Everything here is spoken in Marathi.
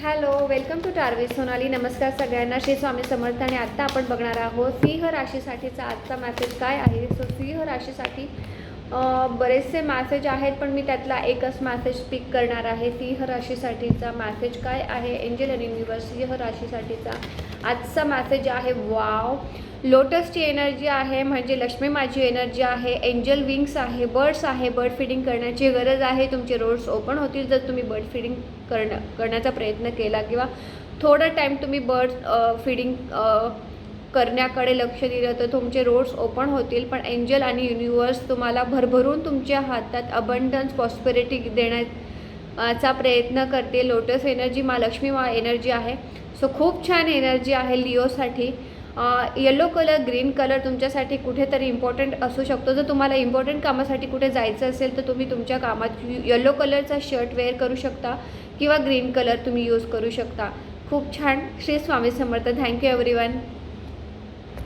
हॅलो, वेलकम टू टार्वी सोनाली. नमस्कार सगळ्यांना. श्री स्वामी समर्थ. आणि आत्ता आपण बघणार आहोत सिंह राशीसाठीचा आजचा मॅसेज काय आहे. सो सिंह राशीसाठी बरेचसे मॅसेज आहेत, पण मी त्यातला एकच मॅसेज पिक करणार आहे. सिंह राशीसाठीचा मॅसेज काय आहे. एंजल आणि युनिवर्स सिंह राशीसाठीचा आजचा मॅसेज आहे. वाव, लोटसची एनर्जी आहे, म्हणजे लक्ष्मी माझी एनर्जी आहे. एंजल विंग्स आहे, बर्ड्स आहे. बर्ड फीडिंग करण्याची गरज आहे. तुमचे रोड्स ओपन होतील जर तुम्ही बर्ड फीडिंग करण्याचा प्रयत्न केला, किंवा थोडा टाईम तुम्ही बर्ड फीडिंग करण्याकडे लक्ष दिलं तर तुमचे रोड्स ओपन होतील. पण एंजल आणि युनिवर्स तुम्हाला भरभरून तुमच्या हातात अबंडन्स प्रॉस्पेरिटी देण्याचा प्रयत्न करते. लोटस एनर्जी लक्ष्मी एनर्जी आहे. सो खूप छान एनर्जी आहे लिओसाठी. येलो कलर, ग्रीन कलर तुमच्यासाठी कुठेतरी इम्पॉर्टंट असू शकतो. जर तुम्हाला इम्पॉर्टंट कामासाठी कुठे जायचं असेल तर तुम्ही तुमच्या कामात येलो कलरचा शर्ट वेअर करू शकता, किंवा ग्रीन कलर तुम्ही यूज करू शकता. खूप छान. श्री स्वामी समर्थ. Thank you everyone.